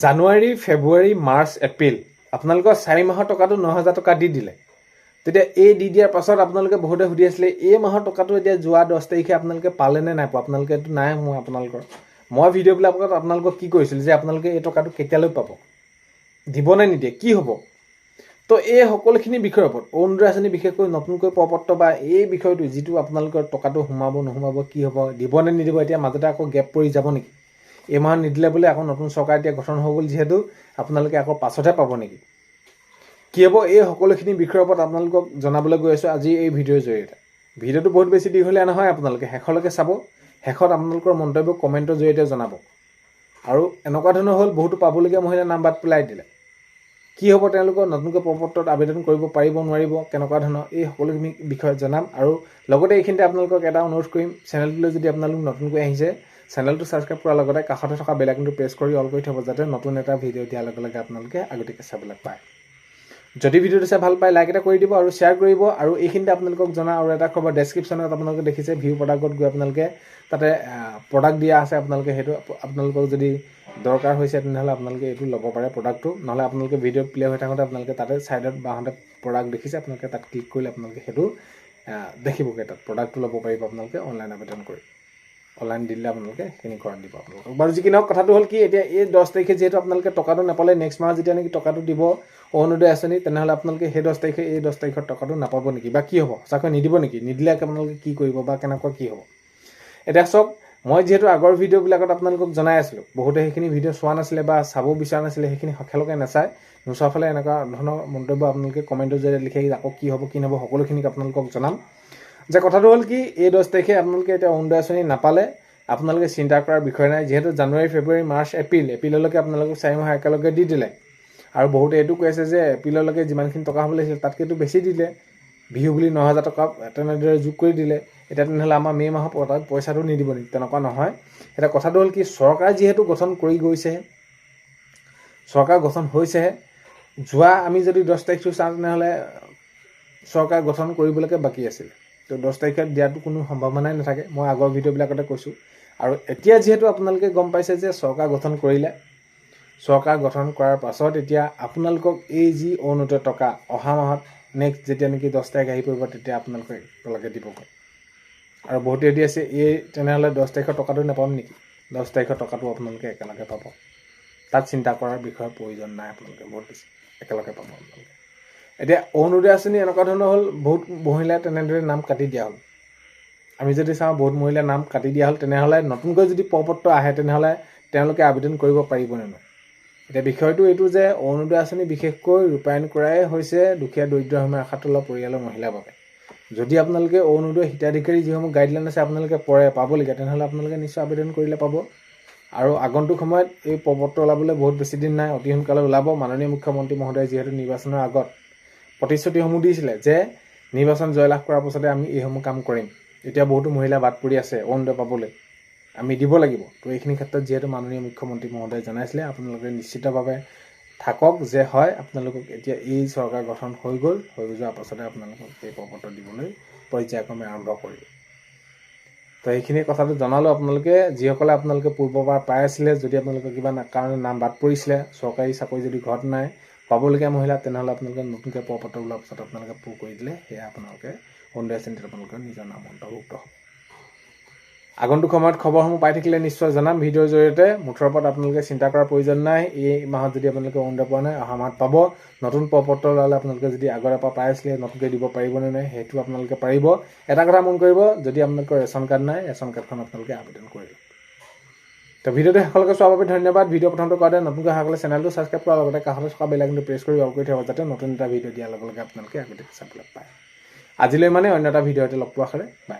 জানুৱাৰী, ফেব্ৰুৱাৰী, March, April আপোনালোকৰ 4 মাহৰ টকাটো 9,000 টকা দি দিলে। তেতিয়া এই দি দিয়াৰ পাছত আপোনালোকে বহুতে সুধি আছিলে এই মাহৰ টকাটো এতিয়া যোৱা 10 তাৰিখে আপোনালোকে পালে নে নাই পোৱা? আপোনালোকে এইটো নাই মই আপোনালোকৰ মই ভিডিঅ'বিলাকত আপোনালোকক কি কৈছিলোঁ যে আপোনালোকে এই টকাটো কেতিয়ালৈ পাব, দিব নে নিদিয়ে, কি হ'ব? তো এই সকলোখিনি বিষয়ৰ ওপৰত অৰুণোদয় আঁচনি বিশেষকৈ নতুনকৈ প্ৰপত্ৰ বা এই বিষয়টো যিটো আপোনালোকৰ টকাটো সোমাব নোসোমাব, কি হ'ব, দিব নে নিদিব, এতিয়া মাজতে আকৌ গেপ পৰি যাব নেকি? এই মাহত নিদিলে বোলে আকৌ নতুন চৰকাৰ এতিয়া গঠন হৈ গ'ল যিহেতু আপোনালোকে আকৌ পাছতহে পাব নেকি? কি হ'ব? এই সকলোখিনি বিষয়ৰ ওপৰত আপোনালোকক জনাবলৈ গৈ আছোঁ আজি এই ভিডিঅ'ৰ জৰিয়তে। ভিডিঅ'টো বহুত বেছি দীঘলীয়া নহয়, আপোনালোকে শেষলৈকে চাব। শেষত আপোনালোকৰ মন্তব্য কমেণ্টৰ জৰিয়তে জনাব। আৰু এনেকুৱা ধৰণৰ হ'ল বহুতো পাবলগীয়া মহিলাৰ নাম বাদ পেলাই দিলে। কি হ'ব তেওঁলোকৰ নতুনকৈ প্ৰপত্ৰত আবেদন কৰিব পাৰিব নোৱাৰিব, কেনেকুৱা ধৰণৰ এই সকলোখিনি বিষয়ে জনাম। আৰু লগতে এইখিনিতে আপোনালোকক এটা অনুৰোধ কৰিম, চেনেলটোলৈ যদি আপোনালোক নতুনকৈ আহিছে চেনেলটো ছাবস্ক্ৰাইব কৰাৰ লগতে কাষতে থকা বেল আইকনটো প্ৰেছ কৰি অল কৰি থ'ব, যাতে নতুন এটা ভিডিঅ' দিয়াৰ লগে লগে আপোনালোকে আগতীয়াকৈ চাবলৈ পায়। যদি ভিডিঅ'টো চাই ভাল পায় লাইক এটা কৰি দিব আৰু শ্বেয়াৰ কৰিব। আৰু এইখিনিতে আপোনালোকক জনা আৰু এটা খবৰ, ডেছক্ৰিপশ্যনত আপোনালোকে দেখিছে ভিউ প্ৰডাক্টত গৈ আপোনালোকে তাতে প্ৰডাক্ট দিয়া আছে, আপোনালোকে সেইটো আপোনালোকক যদি দৰকাৰ হৈছে তেনেহ'লে আপোনালোকে এইটো ল'ব পাৰে প্ৰডাক্টটো। নহ'লে আপোনালোকে ভিডিঅ' প্লে হৈ থাকোঁতে আপোনালোকে তাতে ছাইডত বাওঁতে প্ৰডাক্ট দেখিছে, আপোনালোকে তাত ক্লিক কৰিলে আপোনালোকে সেইটো দেখিবগৈ, তাত প্ৰডাক্টটো ল'ব পাৰিব আপোনালোকে অনলাইন আবেদন কৰি। অনলাইন দিলে আপোনালোকে সেইখিনি ঘৰত দিব আপোনালোকক। বাৰু যি কি নহওক, কথাটো হ'ল কি, এতিয়া এই 10 তাৰিখে যিহেতু আপোনালোকে টকাটো নাপালে, নেক্সট মাহত যেতিয়া নেকি টকাটো দিব অৰুণোদয় আঁচনি, তেনেহ'লে আপোনালোকে সেই 10 তাৰিখে এই 10 তাৰিখৰ টকাটো নাপাব নেকি, বা কি হ'ব? সঁচাকৈ নিদিব নেকি? নিদিলে আপোনালোকে কি কৰিব বা কেনেকুৱা কি হ'ব? এতিয়া চাওক, মই যিহেতু আগৰ ভিডিঅ'বিলাকত আপোনালোকক জনাই আছিলোঁ, বহুতে সেইখিনি ভিডিঅ' চোৱা নাছিলে বা চাব বিচৰা নাছিলে, সেইখিনি শেষলৈকে নাচায়, নোচোৱাৰ ফালে এনেকুৱা ধৰণৰ মন্তব্য আপোনালোকে কমেণ্টৰ জৰিয়তে লিখি আকৌ কি হ'ব কি নহ'ব সকলোখিনিক আপোনালোকক জনাম। যে কথাটো হ'ল কি, এই 10 তাৰিখে আপোনালোকে এতিয়া অৰুণোদয় আঁচনি নাপালে আপোনালোকে চিন্তা কৰাৰ বিষয় নাই, যিহেতু জানুৱাৰী, ফেব্ৰুৱাৰী, মাৰ্চ, এপ্ৰিললৈকে আপোনালোকক 4 মাহ একেলগে দি দিলে। আৰু বহুতে এইটো কৈ আছে যে এপ্ৰিললৈকে যিমানখিনি টকা হ'ব লাগিছিল তাতকৈতো বেছি দিলে, বিহু বুলি 9,000 টকা তেনেদৰে যোগ কৰি দিলে। এতিয়া তেনেহ'লে আমাৰ মে' মাহৰ পইচাটো নিদিব নেকি? তেনেকুৱা নহয়। এতিয়া কথাটো হ'ল কি, চৰকাৰ যিহেতু গঠন কৰি গৈছেহে, চৰকাৰ গঠন হৈছেহে, যোৱা আমি যদি 10 তাৰিখটো চাওঁ তেনেহ'লে চৰকাৰ গঠন কৰিবলৈকে বাকী আছিলে। তো 10 তাৰিখে দিয়াটো কোনো সম্ভাৱনাই নাথাকে, মই আগৰ ভিডিঅ'বিলাকতে কৈছোঁ। আৰু এতিয়া যিহেতু আপোনালোকে গম পাইছে যে চৰকাৰ গঠন কৰিলে, চৰকাৰ গঠন কৰাৰ পাছত এতিয়া আপোনালোকক এই যি অৰুণোদয় টকা অহা মাহত নেক্সট যেতিয়া নেকি 10 তাৰিখ আহি পৰিব তেতিয়া আপোনালোকে একেলগে দিবগৈ। আৰু বহুতে দি আছে এই তেনেহ'লে 10 তাৰিখৰ টকাটো নাপাম নেকি? 10 তাৰিখৰ টকাটো আপোনালোকে একেলগে পাব, তাত চিন্তা কৰাৰ বিষয়ৰ প্ৰয়োজন নাই, আপোনালোকে বহুত বেছি একেলগে পাব আপোনালোকে। এতিয়া অৰুণোদয় আঁচনি এনেকুৱা ধৰণৰ হ'ল, বহুত মহিলাই তেনেদৰে নাম কাটি দিয়া হ'ল। আমি যদি চাওঁ বহুত মহিলাৰ নাম কাটি দিয়া হ'ল, তেনেহ'লে নতুনকৈ যদি প্ৰপত্ৰ আহে তেনেহ'লে তেওঁলোকে আবেদন কৰিব পাৰিবনে নাই? এতিয়া বিষয়টো এইটো যে অৰুণোদয় আঁচনি বিশেষকৈ ৰূপায়ণ কৰাই হৈছে দুখীয়া দৰিদ্ৰ সীমা ৰেখাৰ তলৰ পৰিয়ালৰ মহিলাৰ বাবে। যদি আপোনালোকে অৰুণোদয় হিতাধিকাৰী যিসমূহ গাইডলাইন আছে আপোনালোকে পাবলগীয়া, তেনেহ'লে আপোনালোকে নিশ্চয় আবেদন কৰিলে পাব। আৰু আগন্তুক সময়ত এই প্ৰপত্ৰ ওলাবলৈ বহুত বেছি দিন নাই, অতি সোনকালে ওলাব। মাননীয় মুখ্যমন্ত্ৰী মহোদয়ে যিহেতু নিৰ্বাচনৰ আগত প্ৰতিশ্ৰুতিসমূহ দিছিলে যে নিৰ্বাচন জয়লাভ কৰাৰ পাছতে আমি এইসমূহ কাম কৰিম। এতিয়া বহুতো মহিলা বাদ পৰি আছে অৰুণোদয় পাবলৈ, আমি দিব লাগিব। তো এইখিনি ক্ষেত্ৰত যিহেতু মাননীয় মুখ্যমন্ত্ৰী মহোদয়ে জনাইছিলে, আপোনালোকে নিশ্চিতভাৱে থাকক যে হয় আপোনালোকক এতিয়া এই চৰকাৰ গঠন হৈ গ'ল, হৈ যোৱাৰ পাছতে আপোনালোকক এই প্ৰপত্ৰ দিবলৈ পৰ্যায়ক্ৰমে আৰম্ভ কৰিব। তো এইখিনি কথাটো জনালোঁ আপোনালোকে, যিসকলে আপোনালোকে পূৰ্ববাৰ পাই আছিলে, যদি আপোনালোকে কিবা কাৰণে নাম বাদ পৰিছিলে, চৰকাৰী চাকৰি যদি ঘৰত নাই, পাবলগীয়া মহিলা, তেনেহ'লে আপোনালোকে নতুনকৈ প্ৰপত্ৰ ওলোৱাৰ পাছত আপোনালোকে পূৰ কৰি দিলে সেয়া আপোনালোকে অৰুণোদয় আঁচনিত আপোনালোকৰ নিজৰ নাম অন্তৰ্ভুক্ত হ'ব। আগন্তুক সময়ত খবৰসমূহ পাই থাকিলে নিশ্চয় জনাম ভিডিঅ'ৰ জৰিয়তে। মুঠৰ ওপৰত আপোনালোকে চিন্তা কৰাৰ প্ৰয়োজন নাই, এই মাহত যদি আপোনালোকে অৰুণোদয় পোৱা নাই অহা মাহত পাব। নতুন প্ৰপত্ৰ ওলালে আপোনালোকে যদি আগৰে পৰা পাই আছিলে নতুনকৈ দিব পাৰিবনে নাই সেইটো আপোনালোকে পাৰিব। এটা কথা মন কৰিব, যদি আপোনালোকৰ ৰেচন কাৰ্ড নাই, ৰেচন কাৰ্ডখন আপোনালোকে আবেদন কৰিব। তো ভিডিঅ'টো শেষলৈকে চোৱাৰ বাবে ধন্যবাদ। ভিডিঅ' প্ৰথমটো কৰাতে নতুনকৈ অহা চেনেলটো ছাবস্ক্ৰাইব কৰাৰ লগতে কাষতে থকা বেল আইকনটো প্ৰেছ কৰি অল কৰি থ'ব, যাতে নতুন এটা ভিডিঅ' দিয়াৰ লগে লগে আপোনালোকে আগতীয়াকৈ চাবলৈ পায়। আজিলৈ মানে অন্য এটা ভিডিঅ'তে লগ পোৱাৰ আশাৰে বাই।